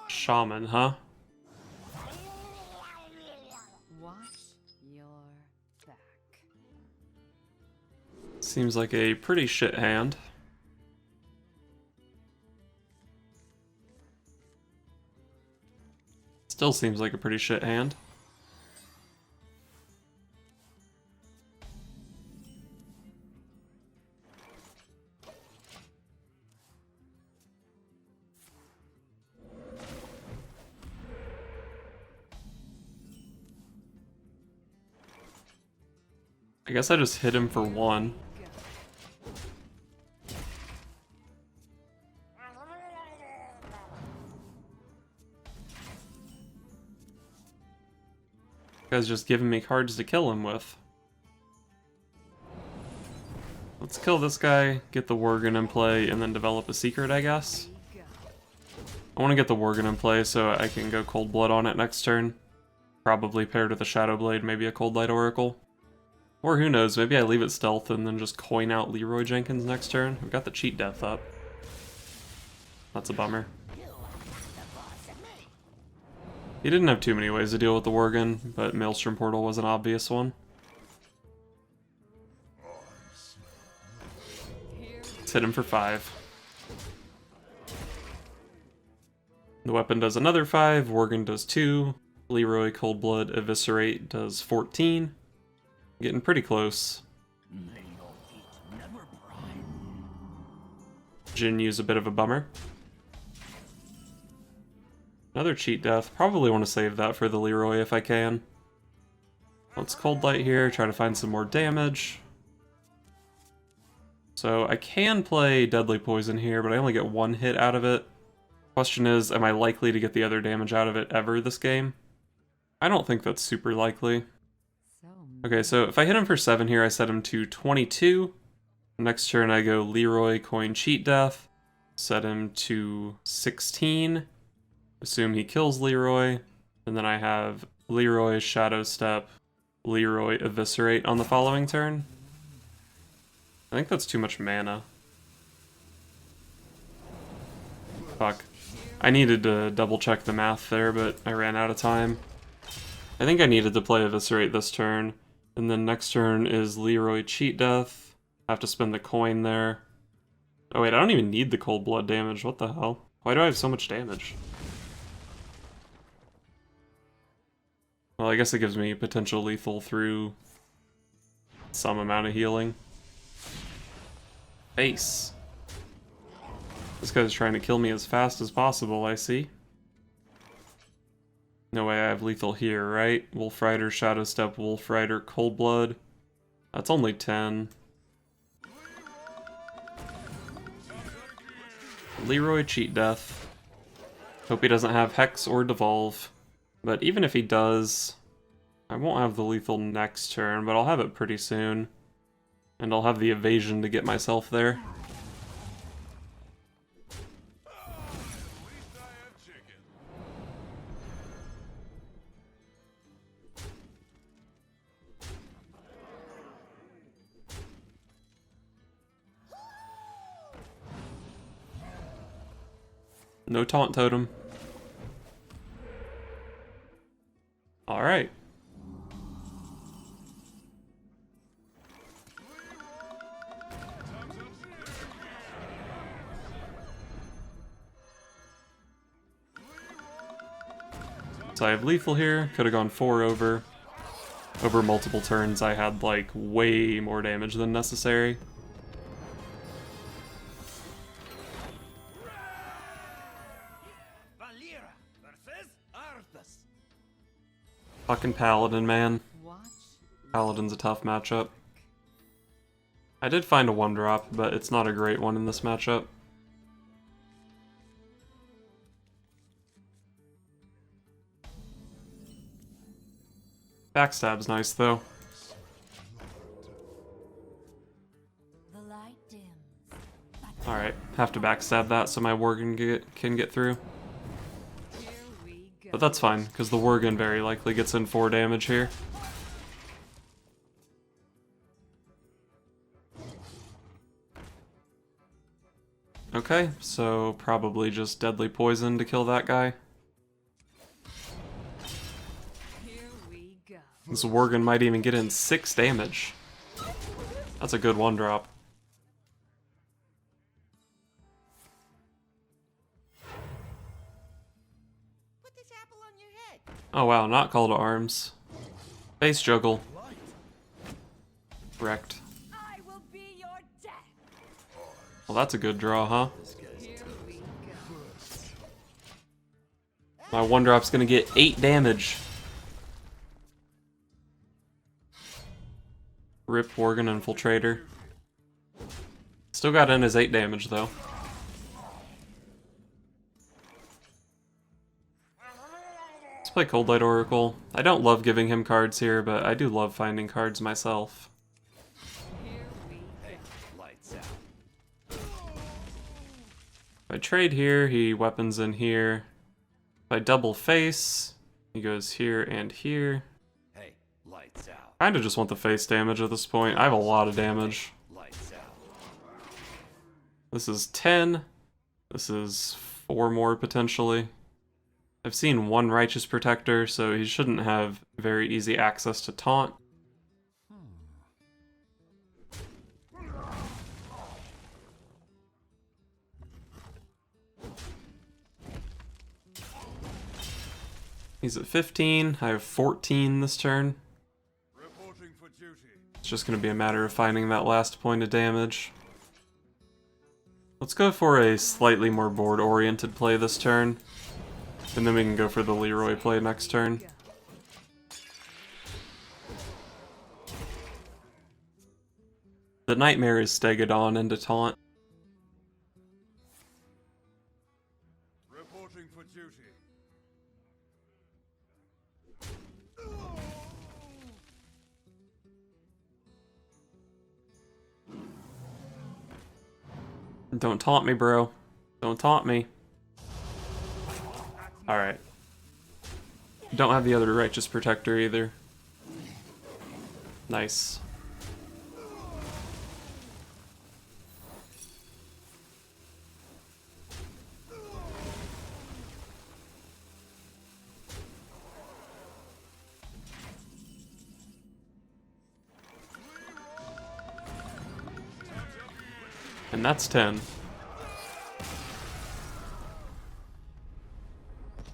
Shaman, huh? Watch your back. Seems like a pretty shit hand. Still seems like a pretty shit hand. I guess I just hit him for one. Guy's just giving me cards to kill him with. Let's kill this guy, get the Worgen in play, and then develop a secret, I guess. I want to get the Worgen in play so I can go Cold Blood on it next turn. Probably paired with a Shadow Blade, maybe a Cold Light Oracle. Or who knows, maybe I leave it stealth and then just coin out Leroy Jenkins next turn. We've got the cheat death up. That's a bummer. He didn't have too many ways to deal with the Worgen, but Maelstrom Portal was an obvious one. Let's hit him for 5. The weapon does another 5, Worgen does 2, Leroy Coldblood Eviscerate does 14. Getting pretty close. Jin used a bit of a bummer. Another cheat death. Probably want to save that for the Leroy if I can. Let's Cold Light here, try to find some more damage. So I can play Deadly Poison here, but I only get 1 hit out of it. Question is, am I likely to get the other damage out of it ever this game? I don't think that's super likely. Okay, so if I hit him for 7 here, I set him to 22. Next turn I go Leroy Coin Cheat Death, set him to 16. Assume he kills Leroy, and then I have Leroy Shadow Step, Leroy Eviscerate on the following turn. I think that's too much mana. Fuck. I needed to double check the math there, but I ran out of time. I think I needed to play Eviscerate this turn, and then next turn is Leroy Cheat Death. I have to spend the coin there. Oh wait, I don't even need the Cold Blood damage, what the hell? Why do I have so much damage? Well, I guess it gives me potential lethal through some amount of healing. Face. This guy's trying to kill me as fast as possible, I see. No way I have lethal here, right? Wolf Rider, Shadow Step, Wolf Rider, Cold Blood. That's only 10. Leroy Cheat Death. Hope he doesn't have Hex or Devolve. But even if he does, I won't have the lethal next turn, but I'll have it pretty soon. And I'll have the evasion to get myself there. No taunt totem. Alright. So I have lethal here, could have gone 4 over. Over multiple turns I had like way more damage than necessary. Fucking Paladin, man. Paladin's a tough matchup. I did find a 1-drop, but it's not a great one in this matchup. Backstab's nice, though. Alright, have to backstab that so my Worgen can get through. But that's fine, because the Worgen very likely gets in 4 damage here. Okay, so probably just deadly poison to kill that guy. Here we go. This Worgen might even get in 6 damage. That's a good 1-drop. Put this apple on your head. Oh wow, not call to arms. Face juggle. Wrecked. I will be your death. Well, that's a good draw, huh? Here we go. My 1-drop's gonna get 8 damage. Rip Worgen Infiltrator. Still got in his 8 damage though. Let's play Cold Light Oracle. I don't love giving him cards here, but I do love finding cards myself. Here we Lights out. If I trade here, he weapons in here. If I double face, he goes here and here. Hey, lights out. Kinda just want the face damage at this point. I have a lot of damage. Lights out. This is 10. This is 4 more potentially. I've seen 1 Righteous Protector, so he shouldn't have very easy access to taunt. He's at 15. I have 14 this turn. Reporting for duty. It's just going to be a matter of finding that last point of damage. Let's go for a slightly more board-oriented play this turn. And then we can go for the Leroy play next turn. The Nightmare is Stegodon into taunt. Reporting for duty. Don't taunt me, bro. Don't taunt me. Alright. Don't have the other Righteous Protector either. Nice. And that's 10.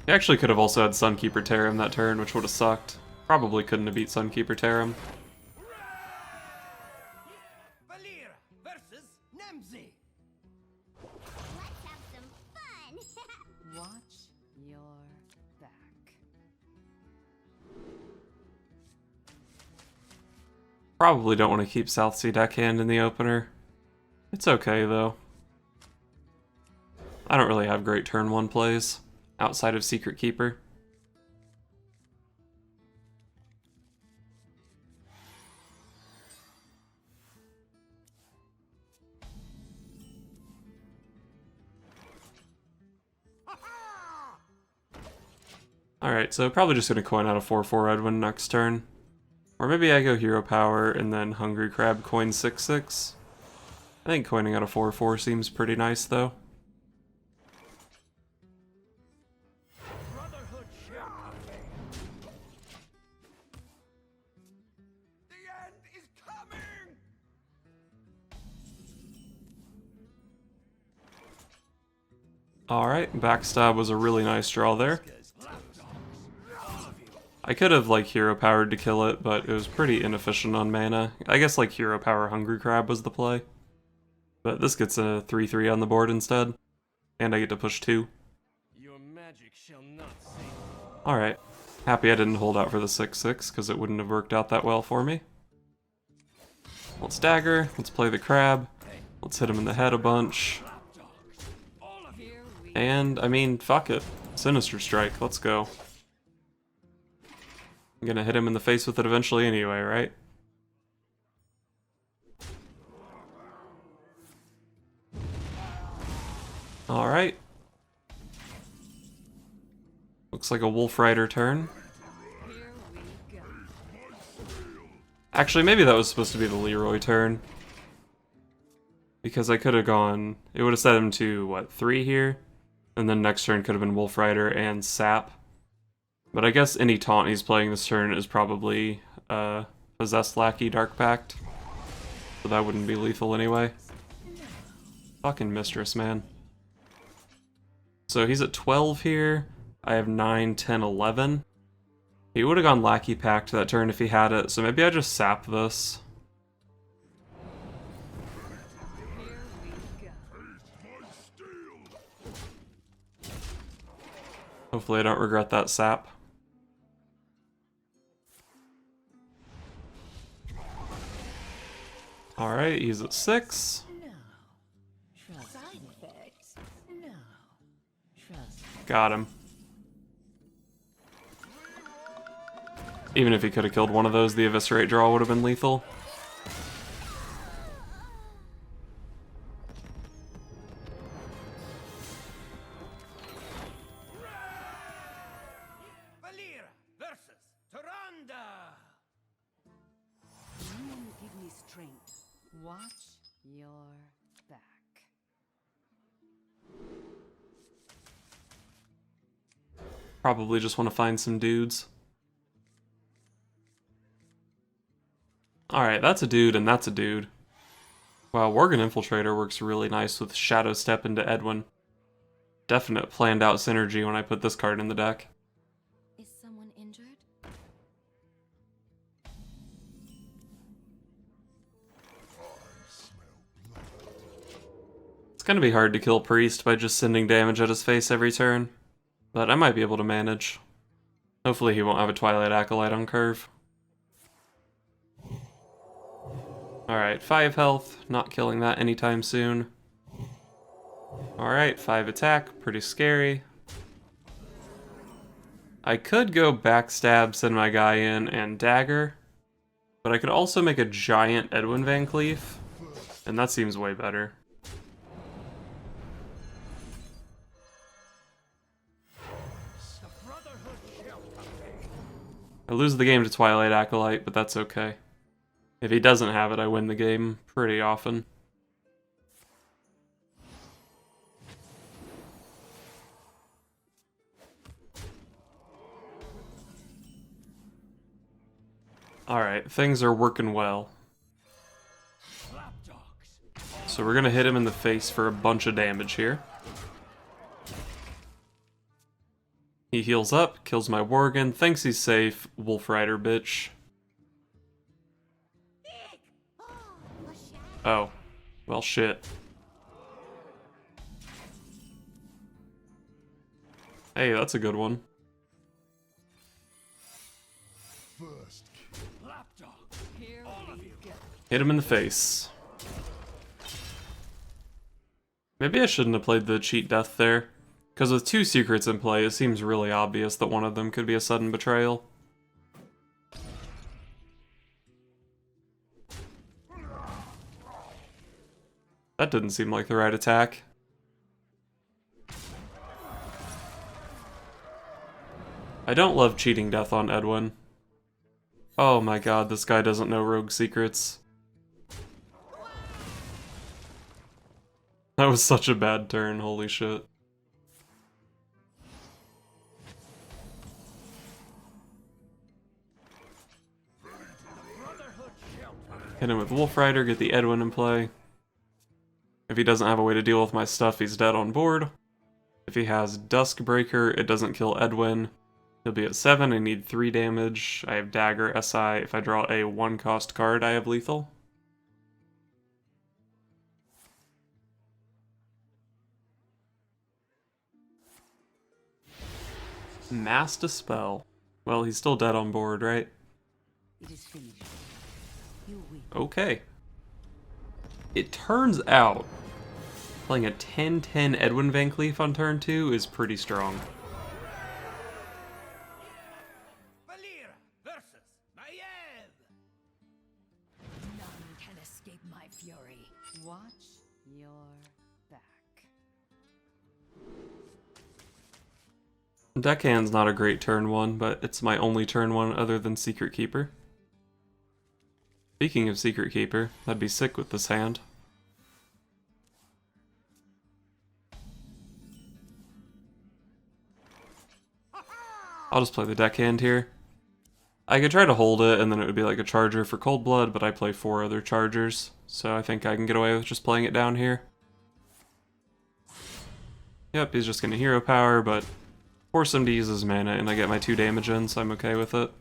He actually could have also had Sunkeeper Tarim that turn, which would have sucked. Probably couldn't have beat Sunkeeper Tarim. Valera versus Nemzi. Let's have some fun. watch your back. Probably don't want to keep Southsea Deckhand in the opener. It's okay, though. I don't really have great turn 1 plays outside of Secret Keeper. Alright, so probably just gonna coin out a 4/4 Edwin next turn. Or maybe I go Hero Power and then Hungry Crab coin 6/6. I think coining out a 4/4 seems pretty nice, though. Brotherhood shopping. The end is coming. Alright, Backstab was a really nice draw there. I could have, like, Hero Powered to kill it, but it was pretty inefficient on mana. I guess, like, Hero Power Hungry Crab was the play. But this gets a 3/3 on the board instead. And I get to push 2. Your magic shall not save. Alright. Happy I didn't hold out for the 6/6, because it wouldn't have worked out that well for me. Let's dagger, let's play the crab, let's hit him in the head a bunch. Here we And, I mean, fuck it. Sinister Strike, let's go. I'm gonna hit him in the face with it eventually anyway, right? Alright. Looks like a Wolf Rider turn. Here we go. Actually, maybe that was supposed to be the Leroy turn. Because I could have gone... It would have set him to, what, 3 here? And then next turn could have been Wolf Rider and Sap. But I guess any taunt he's playing this turn is probably Possessed Lackey Dark Pact. So that wouldn't be lethal anyway. Fucking Mistress, man. So he's at 12 here. I have 9, 10, 11. He would have gone Lackey Pact that turn if he had it, so maybe I just sap this. Hopefully I don't regret that sap. Alright, he's at 6. Got him. Even if he could have killed one of those, the Eviscerate draw would have been lethal. Valira versus Tyrande. You give me strength. Watch your back. Probably just want to find some dudes. Alright, that's a dude and that's a dude. Wow, Worgen Infiltrator works really nice with Shadow Step into Edwin. Definite planned out synergy when I put this card in the deck. Is someone injured? It's gonna be hard to kill Priest by just sending damage at his face every turn, but I might be able to manage. Hopefully he won't have a Twilight Acolyte on curve. Alright, 5 health, not killing that anytime soon. Alright, 5 attack, pretty scary. I could go backstab, send my guy in, and dagger, but I could also make a giant Edwin Van Cleef, and that seems way better. I lose the game to Twilight Acolyte, but that's okay. If he doesn't have it, I win the game pretty often. Alright, things are working well. So we're gonna hit him in the face for a bunch of damage here. He heals up, kills my Worgen, thinks he's safe, Wolf Rider bitch. Oh, well shit. Hey, that's a good one. Here we go. Hit him in the face. Maybe I shouldn't have played the cheat death there, because with 2 secrets in play, it seems really obvious that one of them could be a sudden betrayal. That didn't seem like the right attack. I don't love cheating death on Edwin. Oh my god, this guy doesn't know rogue secrets. That was such a bad turn, holy shit. Hit him with Wolf Rider, get the Edwin in play. If he doesn't have a way to deal with my stuff, he's dead on board. If he has Duskbreaker, it doesn't kill Edwin. He'll be at 7, I need 3 damage. I have Dagger, SI. If I draw a 1-cost card, I have lethal. Mass Dispel. Well, he's still dead on board, right? It is finished. You win. Okay. It turns out playing a 10-10 Edwin Van Cleef on turn 2 is pretty strong. Valira versus Maiev. None can escape my fury. Watch your back. Deckhand's not a great turn 1, but it's my only turn 1 other than Secret Keeper. Speaking of Secret Keeper, that'd be sick with this hand. I'll just play the deckhand here. I could try to hold it, and then it would be like a charger for Cold Blood, but I play 4 other chargers, so I think I can get away with just playing it down here. Yep, he's just gonna hero power, but force him to use his mana, and I get my 2 damage in, so I'm okay with it.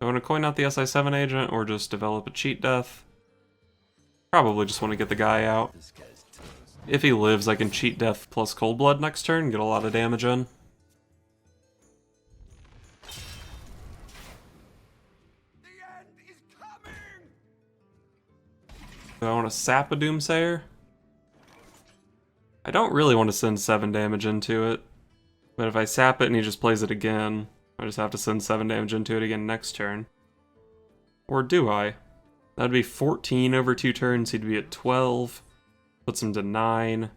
I want to coin out the SI7 agent, or just develop a cheat death. Probably just want to get the guy out. If he lives, I can cheat death plus Cold Blood next turn, get a lot of damage in. Do I want to sap a Doomsayer? I don't really want to send 7 damage into it. But if I sap it and he just plays it again, I just have to send 7 damage into it again next turn. Or do I? That'd be 14 over 2 turns, he'd be at 12. Puts him to 9.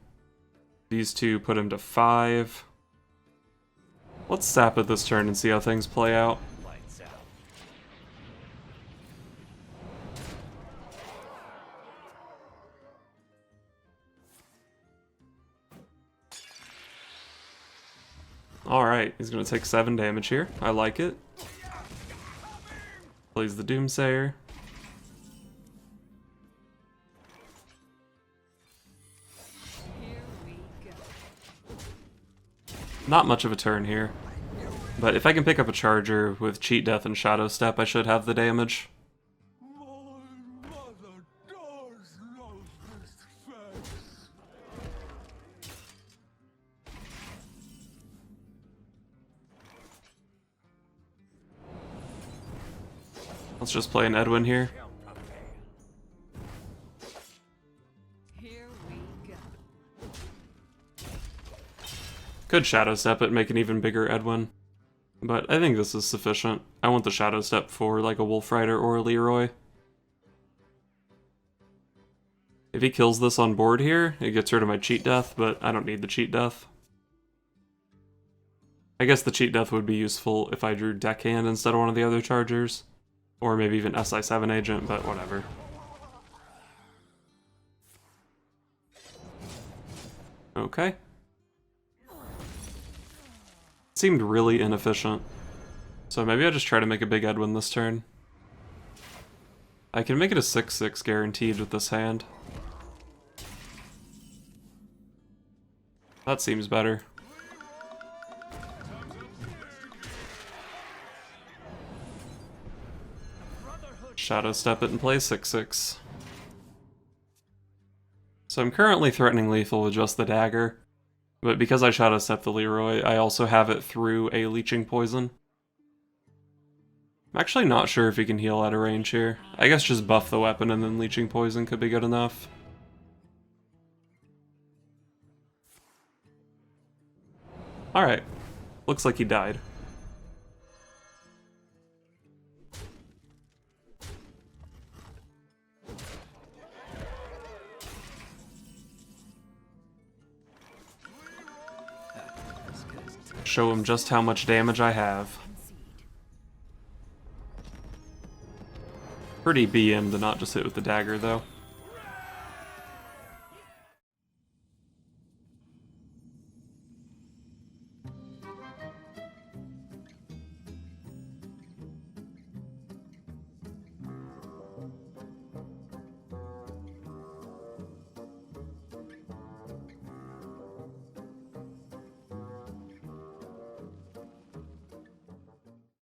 These 2 put him to 5. Let's sap it this turn and see how things play out. Alright, he's gonna take 7 damage here. I like it. Plays the Doomsayer. Not much of a turn here. But if I can pick up a charger with Cheat Death and Shadow Step, I should have the damage. Let's just play an Edwin here. Could Shadow Step it and make an even bigger Edwin. But I think this is sufficient. I want the Shadow Step for like a Wolf Rider or a Leroy. If he kills this on board here, it gets rid of my Cheat Death, but I don't need the Cheat Death. I guess the Cheat Death would be useful if I drew Deckhand instead of one of the other chargers. Or maybe even SI7 agent, but whatever. Okay. Seemed really inefficient. So maybe I just try to make a big Edwin this turn. I can make it a 6/6 guaranteed with this hand. That seems better. Shadow Step it and play 6/6. So I'm currently threatening lethal with just the dagger, but because I Shadow Step the Leroy, I also have it through a Leeching Poison. I'm actually not sure if he can heal out of range here. I guess just buff the weapon and then Leeching Poison could be good enough. Alright. Looks like he died. Show him just how much damage I have. Pretty BM to not just hit with the dagger, though.